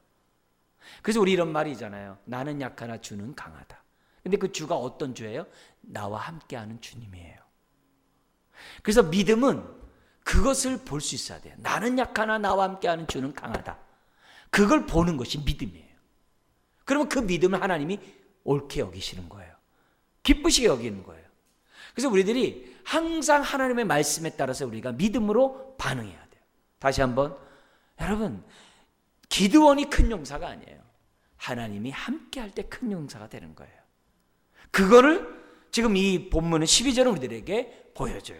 그래서 우리 이런 말이잖아요. 나는 약하나 주는 강하다. 근데 그 주가 어떤 주예요? 나와 함께하는 주님이에요. 그래서 믿음은 그것을 볼 수 있어야 돼요. 나는 약하나 나와 함께하는 주는 강하다. 그걸 보는 것이 믿음이에요. 그러면 그 믿음을 하나님이 옳게 여기시는 거예요. 기쁘시게 여기는 거예요. 그래서 우리들이 항상 하나님의 말씀에 따라서 우리가 믿음으로 반응해야 돼요. 다시 한번, 여러분, 기드온이 큰 용사가 아니에요. 하나님이 함께할 때 큰 용사가 되는 거예요. 그거를 지금 이 본문은 12절은 우리들에게 보여줘요.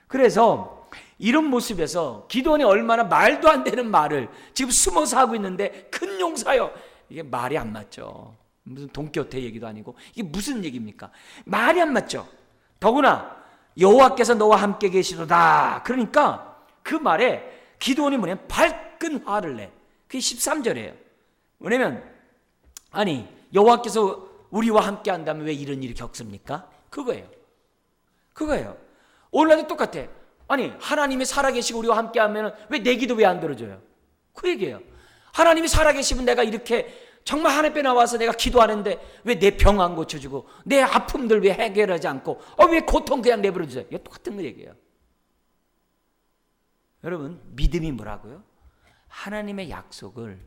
그래서 이런 모습에서 기드온이 얼마나 말도 안 되는 말을 지금 숨어서 하고 있는데 큰 용사요. 이게 말이 안 맞죠. 무슨 돈키호테 얘기도 아니고 이게 무슨 얘기입니까? 말이 안 맞죠. 더구나 여호와께서 너와 함께 계시도다. 그러니까 그 말에 기드온이 뭐냐면 발끈 화를 내. 그게 13절이에요. 뭐냐면 아니 여호와께서 우리와 함께 한다면 왜 이런 일이 겪습니까? 그거예요. 오늘날도 똑같아. 아니 하나님이 살아계시고 우리와 함께 하면 왜 내 기도 왜 안 들어줘요? 그 얘기예요. 하나님이 살아계시면 내가 이렇게 정말 하나님 앞에 나와서 내가 기도하는데 왜 내 병 안 고쳐주고 내 아픔들 왜 해결하지 않고 왜 고통 그냥 내버려주세요? 이거 똑같은 거 얘기예요. 여러분, 믿음이 뭐라고요? 하나님의 약속을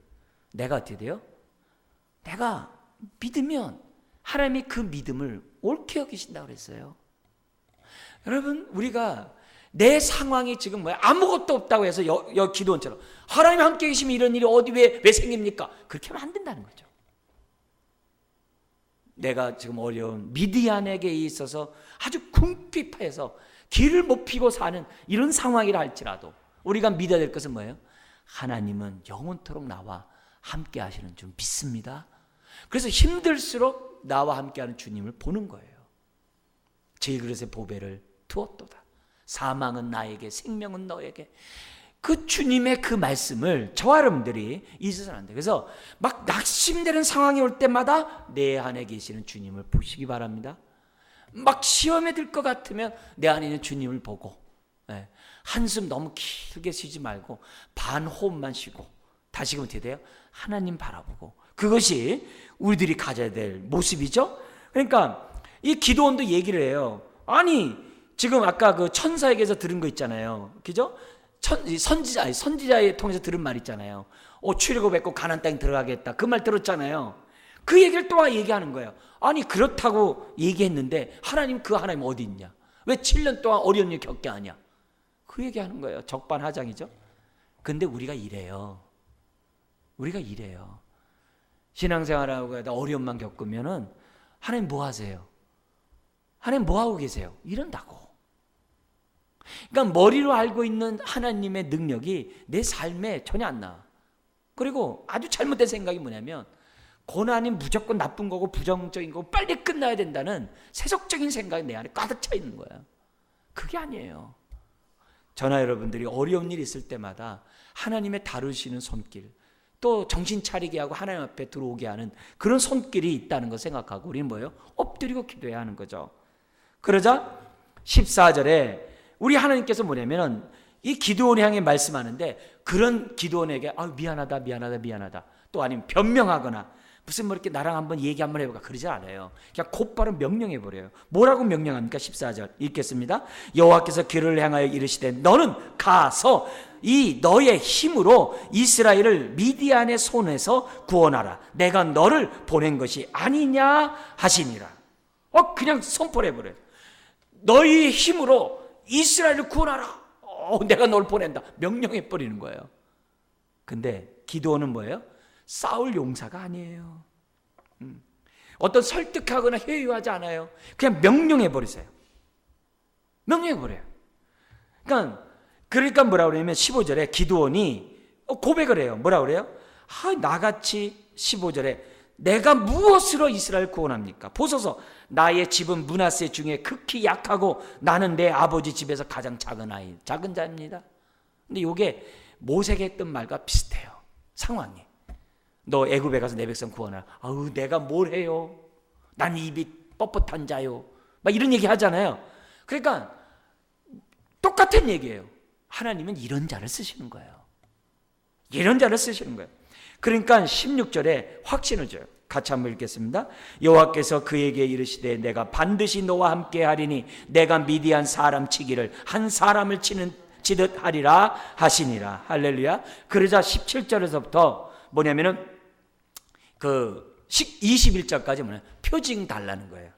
내가 어떻게 돼요? 내가 믿으면 하나님이 그 믿음을 옳게 여기신다고 그랬어요. 여러분, 우리가 내 상황이 지금 뭐야? 아무것도 없다고 해서 기드온처럼 하나님 함께 계시면 이런 일이 어디 왜 생깁니까? 그렇게 하면 안 된다는 거죠. 내가 지금 어려운 미디안에게 있어서 아주 궁핍해서 길을 못 피고 사는 이런 상황이라 할지라도 우리가 믿어야 될 것은 뭐예요? 하나님은 영원토록 나와 함께 하시는 줄 믿습니다. 그래서 힘들수록 나와 함께하는 주님을 보는 거예요. 질그릇에 보배를 두었도다. 사망은 나에게 생명은 너에게. 그 주님의 그 말씀을 저와 여러분들이 잊어서는 안 돼요. 그래서 막 낙심되는 상황이 올 때마다 내 안에 계시는 주님을 보시기 바랍니다. 막 시험에 들 것 같으면 내 안에 있는 주님을 보고 한숨 너무 길게 쉬지 말고 반호흡만 쉬고 다시금 어떻게 돼요? 하나님 바라보고. 그것이 우리들이 가져야 될 모습이죠. 그러니까 이 기드온도 얘기를 해요. 아니 지금 아까 그 천사에게서 들은 거 있잖아요. 그죠? 선지자에 통해서 들은 말 있잖아요. 출애굽했고 가나안 땅에 들어가겠다. 그 말 들었잖아요. 그 얘기를 또 얘기하는 거예요. 아니 그렇다고 얘기했는데 하나님 그 하나님 어디 있냐? 왜 7년 동안 어려운 일 겪게 하냐? 그 얘기하는 거예요. 적반하장이죠. 근데 우리가 이래요. 신앙생활하고 하다 어려움만 겪으면은 하나님 뭐 하세요? 하나님 뭐 하고 계세요? 이런다고. 그러니까 머리로 알고 있는 하나님의 능력이 내 삶에 전혀 안 나와. 그리고 아주 잘못된 생각이 뭐냐면 고난이 무조건 나쁜 거고 부정적인 거고 빨리 끝나야 된다는 세속적인 생각이 내 안에 가득 차 있는 거야. 그게 아니에요. 저나 여러분들이 어려운 일이 있을 때마다 하나님의 다루시는 손길, 또 정신 차리게 하고 하나님 앞에 들어오게 하는 그런 손길이 있다는 거 생각하고 우리는 뭐예요? 엎드리고 기도해야 하는 거죠. 그러자 14절에 우리 하나님께서 뭐냐면 이 기드온을 향해 말씀하는데 그런 기드온에게 미안하다 또 아니면 변명하거나 무슨 뭐 이렇게 나랑 한번 얘기 한번 해볼까 그러지 않아요. 그냥 곧바로 명령해버려요. 뭐라고 명령합니까? 14절 읽겠습니다. 여호와께서 그를 향하여 이르시되 너는 가서 이 너의 힘으로 이스라엘을 미디안의 손에서 구원하라. 내가 너를 보낸 것이 아니냐 하시니라. 그냥 선포를 해버려요. 너희 힘으로 이스라엘을 구원하라. 내가 널 보낸다. 명령해버리는 거예요. 근데 기드온은 뭐예요? 싸울 용사가 아니에요. 어떤 설득하거나 회유하지 않아요. 그냥 명령해버리세요. 명령해버려요. 그러니까 뭐라 그러냐면 15절에 기드온이 고백을 해요. 뭐라 그래요? 나같이 15절에 내가 무엇으로 이스라엘 구원합니까? 보소서, 나의 집은 므낫세 중에 극히 약하고 나는 내 아버지 집에서 가장 작은 자입니다. 근데 이게 모세가 했던 말과 비슷해요. 상황이. 너 애굽에 가서 내 백성 구원하라. 아우, 내가 뭘 해요? 난 입이 뻣뻣한 자요. 막 이런 얘기 하잖아요. 그러니까 똑같은 얘기예요. 하나님은 이런 자를 쓰시는 거예요. 이런 자를 쓰시는 거예요. 그러니까 16절에 확신을 줘요. 같이 한번 읽겠습니다. 여호와께서 그에게 이르시되 내가 반드시 너와 함께 하리니 내가 미디안 사람 치기를 한 사람을 치듯 하리라 하시니라. 할렐루야. 그러자 17절에서부터 뭐냐면은 그 21절까지 뭐냐, 표징 달라는 거예요.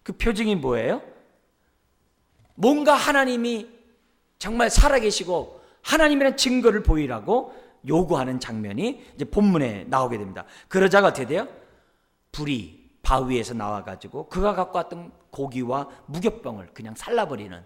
그 표징이 뭐예요? 뭔가 하나님이 정말 살아계시고 하나님이라는 증거를 보이라고 요구하는 장면이 이제 본문에 나오게 됩니다. 그러자가 어떻게 돼요? 불이 바위에서 나와가지고 그가 갖고 왔던 고기와 무교병을 그냥 살라버리는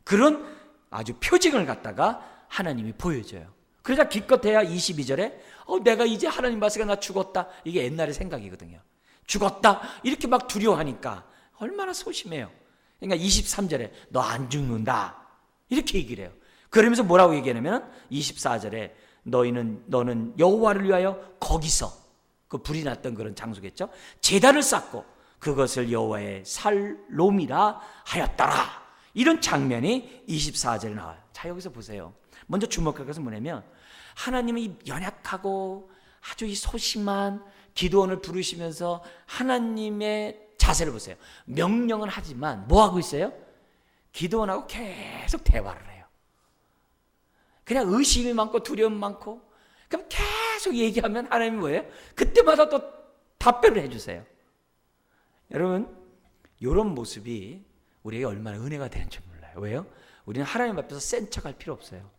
그런 아주 표징을 갖다가 하나님이 보여줘요. 그러자 기껏해야 22절에 내가 이제 하나님 봤으니까 나 죽었다. 이게 옛날의 생각이거든요. 죽었다 이렇게 막 두려워하니까 얼마나 소심해요. 그러니까 23절에 너 안 죽는다 이렇게 얘기를 해요. 그러면서 뭐라고 얘기하냐면 24절에 너는 여호와를 위하여 거기서 그 불이 났던 그런 장소겠죠. 제단을 쌓고 그것을 여호와의 살롬이라 하였더라. 이런 장면이 24절에 나와요. 자, 여기서 보세요. 먼저 주목할 것은 뭐냐면 하나님이 연약하고 아주 이 소심한 기드온을 부르시면서 하나님의 자세를 보세요. 명령은 하지만 뭐 하고 있어요? 기드온하고 계속 대화를 해요. 그냥 의심이 많고 두려움 많고 그럼 계속 얘기하면 하나님이 뭐예요? 그때마다 또 답변을 해주세요. 여러분, 이런 모습이 우리에게 얼마나 은혜가 되는지 몰라요. 왜요? 우리는 하나님 앞에서 센 척할 필요 없어요.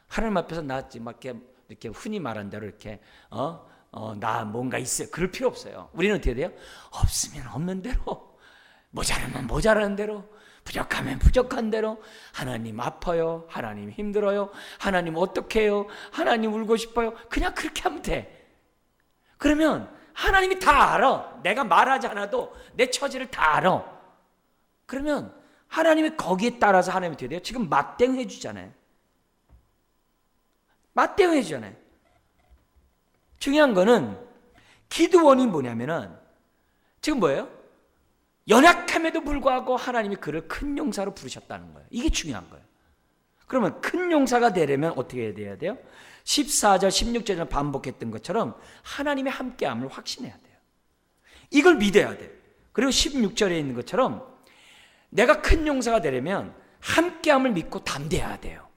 하나님 앞에서 나 막 이렇게 흔히 말한 대로 이렇게 나 뭔가 있어요. 그럴 필요 없어요. 우리는 어떻게 돼요? 없으면 없는 대로, 모자라면 모자라는 대로, 부족하면 부족한 대로, 하나님 아파요, 하나님 힘들어요, 하나님 어떻게 해요, 하나님 울고 싶어요. 그냥 그렇게 하면 돼. 그러면 하나님이 다 알아. 내가 말하지 않아도 내 처지를 다 알아. 그러면 하나님이 거기에 따라서 하나님이 어떻게 돼요? 지금 맞대응 해주잖아요. 맞대응 해주잖아요. 중요한 거는 기드온이 뭐냐면은 지금 뭐예요? 연약함에도 불구하고 하나님이 그를 큰 용사로 부르셨다는 거예요. 이게 중요한 거예요. 그러면 큰 용사가 되려면 어떻게 돼야 돼요? 14절, 16절에 반복했던 것처럼 하나님의 함께함을 확신해야 돼요. 이걸 믿어야 돼요. 그리고 16절에 있는 것처럼 내가 큰 용사가 되려면 함께함을 믿고 담대해야 돼요.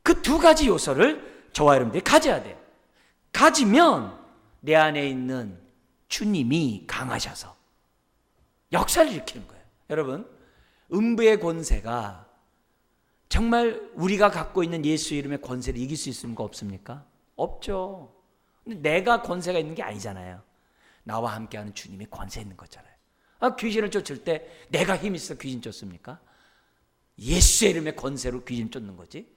그 두 가지 요소를 저와 여러분들이 가져야 돼요. 가지면 내 안에 있는 주님이 강하셔서 역사를 일으키는 거예요. 여러분, 음부의 권세가 정말 우리가 갖고 있는 예수 이름의 권세를 이길 수 있습니까? 없습니까? 없죠. 근데 내가 권세가 있는 게 아니잖아요. 나와 함께하는 주님이 권세 있는 거잖아요. 귀신을 쫓을 때 내가 힘이 있어 귀신 쫓습니까? 예수의 이름의 권세로 귀신 쫓는 거지.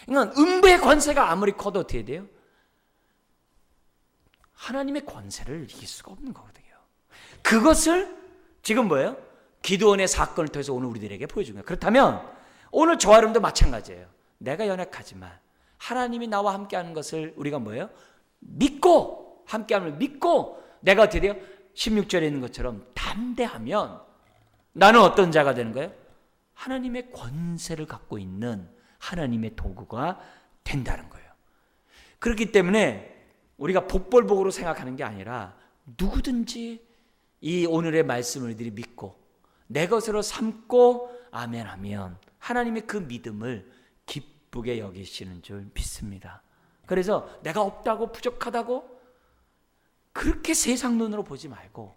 그러니까 음부의 권세가 아무리 커도 어떻게 돼요? 하나님의 권세를 이길 수가 없는 거거든요. 그것을 지금 뭐예요? 기드온의 사건을 통해서 오늘 우리들에게 보여준 거예요. 그렇다면 오늘 저와 여러분도 마찬가지예요. 내가 연약하지만 하나님이 나와 함께하는 것을 우리가 뭐예요? 믿고, 함께함을 믿고 내가 어떻게 돼요? 16절에 있는 것처럼 담대하면 나는 어떤 자가 되는 거예요? 하나님의 권세를 갖고 있는 하나님의 도구가 된다는 거예요. 그렇기 때문에 우리가 복벌복으로 생각하는 게 아니라 누구든지 이 오늘의 말씀을 우리들이 믿고 내 것으로 삼고 아멘하면 하나님의 그 믿음을 기쁘게 여기시는 줄 믿습니다. 그래서 내가 없다고 부족하다고 그렇게 세상 눈으로 보지 말고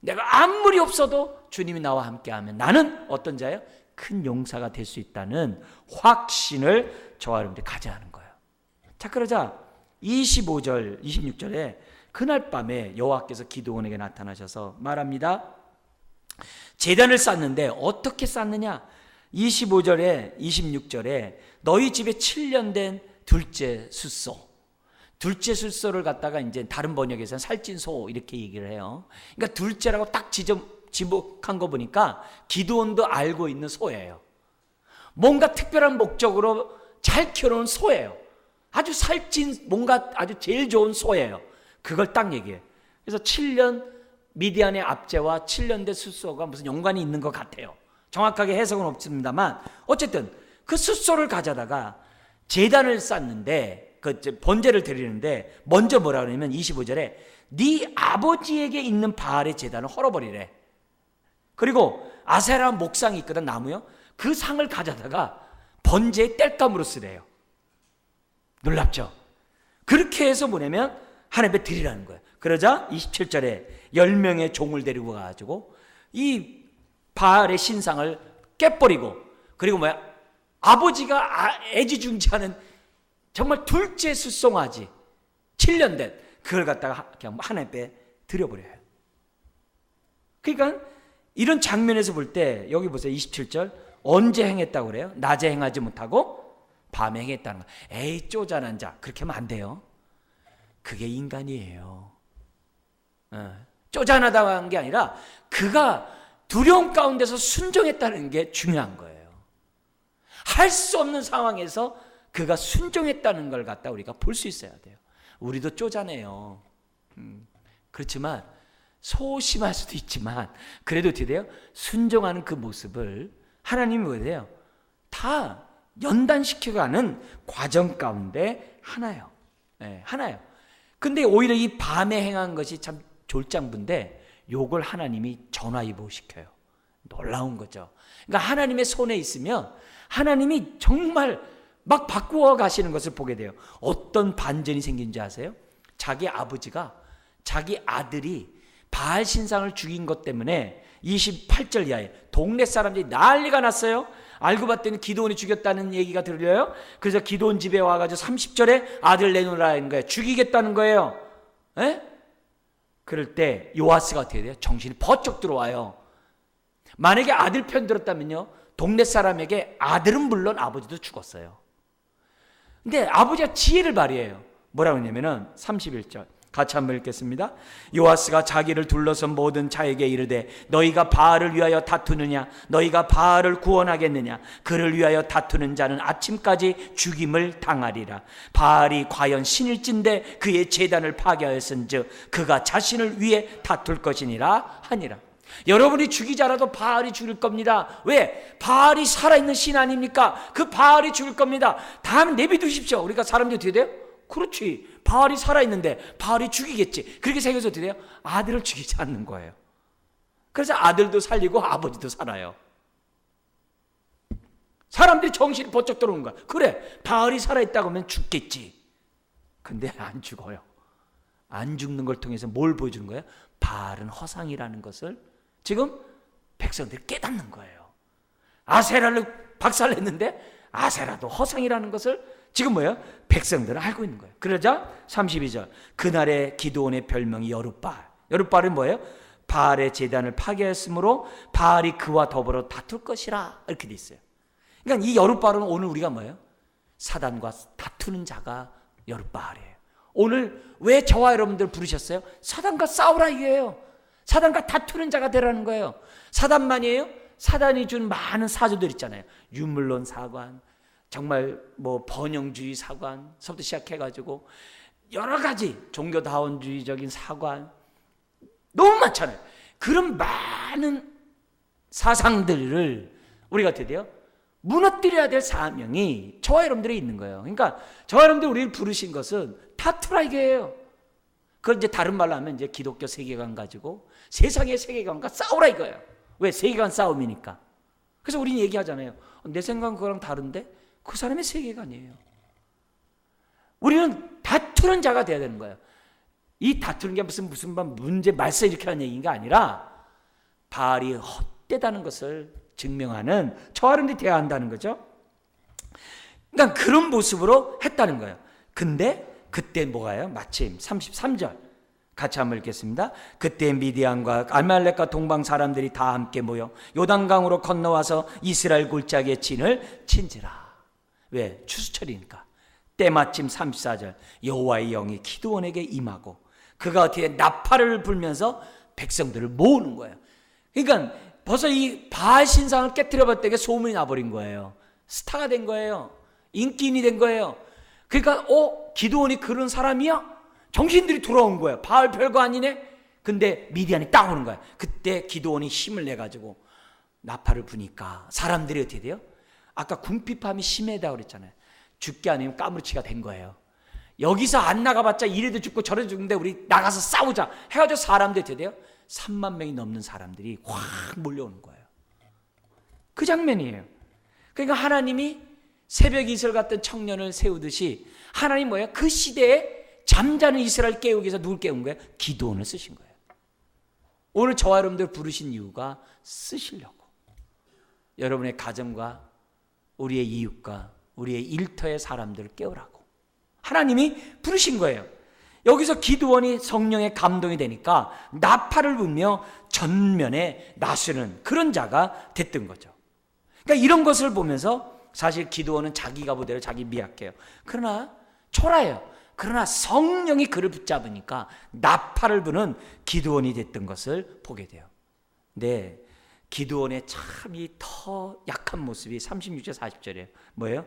내가 아무리 없어도 주님이 나와 함께하면 나는 어떤 자예요? 큰 용사가 될 수 있다는 확신을 저와 여러분들이 가져야 하는 거예요. 자, 그러자 25절, 26절에 그날 밤에 여호와께서 기드온에게 나타나셔서 말합니다. 제단을 쌓는데 어떻게 쌓느냐? 25절에 26절에 너희 집에 7년 된 둘째 숫소, 둘째 숫소를 갖다가 이제 다른 번역에서는 살찐 소 이렇게 얘기를 해요. 그러니까 둘째라고 딱 지목한 거 보니까 기드온도 알고 있는 소예요. 뭔가 특별한 목적으로 잘 키워놓은 소예요. 아주 살찐 뭔가 아주 제일 좋은 소예요. 그걸 딱 얘기해요. 그래서 7년 미디안의 압제와 7년 된 숫소가 무슨 연관이 있는 것 같아요. 정확하게 해석은 없습니다만 어쨌든 그 숫소를 가져다가 제단을 쌓는데 그 번제를 드리는데 먼저 뭐라 그러냐면 25절에 네 아버지에게 있는 바알의 제단을 헐어버리래. 그리고 아세라 목상이 있거든, 나무요. 그 상을 가져다가 번제의 땔감으로 쓰래요. 놀랍죠? 그렇게 해서 뭐냐면 하나님께 드리라는 거예요. 그러자 27절에 10명의 종을 데리고 가가지고 이 바알의 신상을 깨버리고, 그리고 뭐야, 아버지가 애지중지하는 정말 둘째 숫송아지 7년 된 그걸 갖다가 그냥 하나님께 드려버려요. 그러니까 이런 장면에서 볼 때 여기 보세요. 27절 언제 행했다고 그래요? 낮에 행하지 못하고 밤에 행했다는 거. 에이 쪼잔한 자, 그렇게 하면 안 돼요. 그게 인간이에요. 쪼잔하다고 한 게 아니라 그가 두려움 가운데서 순종했다는 게 중요한 거예요. 할 수 없는 상황에서 그가 순종했다는 걸 갖다 우리가 볼 수 있어야 돼요. 우리도 쪼잔해요. 그렇지만 소심할 수도 있지만 그래도 어떻게 돼요? 순종하는 그 모습을 하나님이 뭐예요? 돼요? 다 연단시켜가는 과정 가운데 하나예요. 네, 하나예요. 근데 오히려 이 밤에 행한 것이 참 졸장부인데 요걸 하나님이 전화위복시켜요. 놀라운 거죠. 그러니까 하나님의 손에 있으면 하나님이 정말 막 바꾸어 가시는 것을 보게 돼요. 어떤 반전이 생긴지 아세요? 자기 아버지가 자기 아들이 바알 신상을 죽인 것 때문에 28절 이하에 동네 사람들이 난리가 났어요. 알고 봤더니 기드온이 죽였다는 얘기가 들려요. 그래서 기드온 집에 와가지고 30절에 아들 내놓으라는 거예요. 죽이겠다는 거예요. 에? 그럴 때 요아스가 어떻게 돼요? 정신이 번쩍 들어와요. 만약에 아들 편 들었다면요, 동네 사람에게 아들은 물론 아버지도 죽었어요. 근데 아버지가 지혜를 발휘해요. 뭐라고 했냐면은 31절 같이 한번 읽겠습니다. 요아스가 자기를 둘러선 모든 자에게 이르되 너희가 바알을 위하여 다투느냐? 너희가 바알을 구원하겠느냐? 그를 위하여 다투는 자는 아침까지 죽임을 당하리라. 바알이 과연 신일진데 그의 제단을 파괴하였은즉 그가 자신을 위해 다툴 것이니라 하니라. 여러분이 죽이자라도 바알이 죽일 겁니다. 왜? 바알이 살아있는 신 아닙니까? 그 바알이 죽일 겁니다. 다음 내비두십시오. 우리가 사람들이 어떻게 돼요? 그렇지, 바알이 살아있는데 바알이 죽이겠지. 그렇게 생각해서 어떻게 돼요? 아들을 죽이지 않는 거예요. 그래서 아들도 살리고 아버지도 살아요. 사람들이 정신이 번쩍 들어오는 거야. 그래, 바알이 살아있다고 하면 죽겠지. 근데 안 죽어요. 안 죽는 걸 통해서 뭘 보여주는 거예요? 바알은 허상이라는 것을 지금 백성들이 깨닫는 거예요. 아세라를 박살냈는데 아세라도 허상이라는 것을 지금 뭐예요? 백성들은 알고 있는 거예요. 그러자 32절 그날의 기드온의 별명이 여룻바알. 여룻바알은 뭐예요? 바알의 제단을 파괴했으므로 바알이 그와 더불어 다툴 것이라 이렇게 돼 있어요. 그러니까 이 여룻바알은 오늘 우리가 뭐예요? 사단과 다투는 자가 여룻바알이에요. 오늘 왜 저와 여러분들 부르셨어요? 사단과 싸우라 이거예요. 사단과 다투는 자가 되라는 거예요. 사단만이에요? 사단이 준 많은 사조들 있잖아요. 유물론 사관, 정말 뭐 번영주의 사관서부터 시작해가지고 여러 가지 종교다원주의적인 사관 너무 많잖아요. 그런 많은 사상들을 우리가 어떻게 돼요? 무너뜨려야 될 사명이 저와 여러분들이 있는 거예요. 그러니까 저와 여러분들 우리를 부르신 것은 다투라 이거예요. 그걸 이제 다른 말로 하면 이제 기독교 세계관 가지고 세상의 세계관과 싸우라 이거예요. 왜? 세계관 싸움이니까. 그래서 우리는 얘기하잖아요. 내 생각은 그거랑 다른데 그 사람의 세계관이에요. 우리는 다투는 자가 돼야 되는 거예요. 이 다투는 게 무슨 문제 말썽 일으키는 얘기가 아니라 바알이 헛되다는 것을 증명하는 저와 여러분들이 되어야 한다는 거죠. 그러니까 그런 모습으로 했다는 거예요. 근데 그때 뭐가요? 마침 33절 같이 한번 읽겠습니다. 그때 미디안과 아말렉과 동방 사람들이 다 함께 모여 요단강으로 건너와서 이스라엘 골짜기에 진을 친지라. 왜? 추수철이니까 때마침 34절 여호와의 영이 기드온에게 임하고 그가 어떻게 나팔을 불면서 백성들을 모으는 거예요. 그러니까 벌써 이 바알 신상을 깨트려봤더니 소문이 나버린 거예요. 스타가 된 거예요. 인기인이 된 거예요. 그러니까 기드온이 그런 사람이야? 정신들이 돌아온 거예요. 바알 별거 아니네. 근데 미디안이 딱 오는 거야. 그때 기드온이 힘을 내가지고 나팔을 부니까 사람들이 어떻게 돼요? 아까 궁핍함이 심하다고 그랬잖아요. 죽게 아니면 까무러치가 된 거예요. 여기서 안 나가봤자 이래도 죽고 저래도 죽는데 우리 나가서 싸우자 해가지고 사람들이 어떻게 돼요? 3만 명이 넘는 사람들이 확 몰려오는 거예요. 그 장면이에요. 그러니까 하나님이 새벽 이슬 같은 청년을 세우듯이 하나님 뭐예요? 그 시대에 잠자는 이스라엘 깨우기 위해서 누굴 깨운 거예요? 기드온을 쓰신 거예요. 오늘 저와 여러분들 부르신 이유가 쓰시려고. 여러분의 가정과 우리의 이웃과 우리의 일터의 사람들을 깨우라고 하나님이 부르신 거예요. 여기서 기드온이 성령의 감동이 되니까 나팔을 불며 전면에 나서는 그런 자가 됐던 거죠. 그러니까 이런 것을 보면서 사실 기드온은 자기가 보대로 자기 미약해요. 그러나 초라해요. 그러나 성령이 그를 붙잡으니까 나팔을 부는 기드온이 됐던 것을 보게 돼요. 네, 기드온의 참 이 더 약한 모습이 36절 40절이에요. 뭐예요?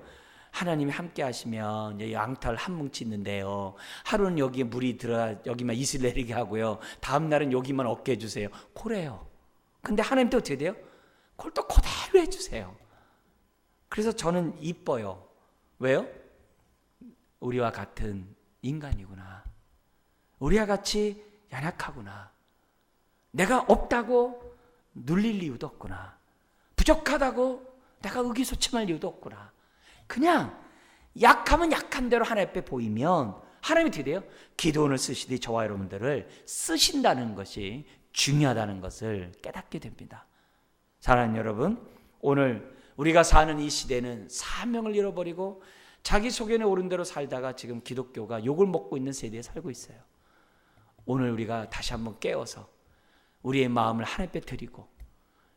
하나님이 함께 하시면 양털 한 뭉치 있는데요. 하루는 여기에 물이 들어 여기만 이슬 내리게 하고요. 다음 날은 여기만 얻게 해주세요. 그래요. 근데 하나님도 어떻게 돼요? 그걸 또 그대로 해주세요. 그래서 저는 이뻐요. 왜요? 우리와 같은 인간이구나. 우리와 같이 연약하구나. 내가 없다고 눌릴 이유도 없구나. 부족하다고 내가 의기소침할 이유도 없구나. 그냥 약하면 약한 대로 하나님 앞에 보이면 하나님이 어떻게 돼요? 기도원을 쓰시듯이 저와 여러분들을 쓰신다는 것이 중요하다는 것을 깨닫게 됩니다. 사랑하는 여러분, 오늘 우리가 사는 이 시대는 사명을 잃어버리고 자기 소견에 오른 대로 살다가 지금 기독교가 욕을 먹고 있는 세대에 살고 있어요. 오늘 우리가 다시 한번 깨어서 우리의 마음을 하나님 앞에 드리고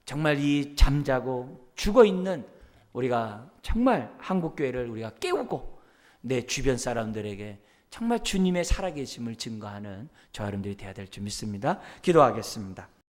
정말 이 잠자고 죽어있는 우리가 정말 한국교회를 우리가 깨우고 내 주변 사람들에게 정말 주님의 살아계심을 증거하는 저 여러분들이 되어야 될 줄 믿습니다. 기도하겠습니다.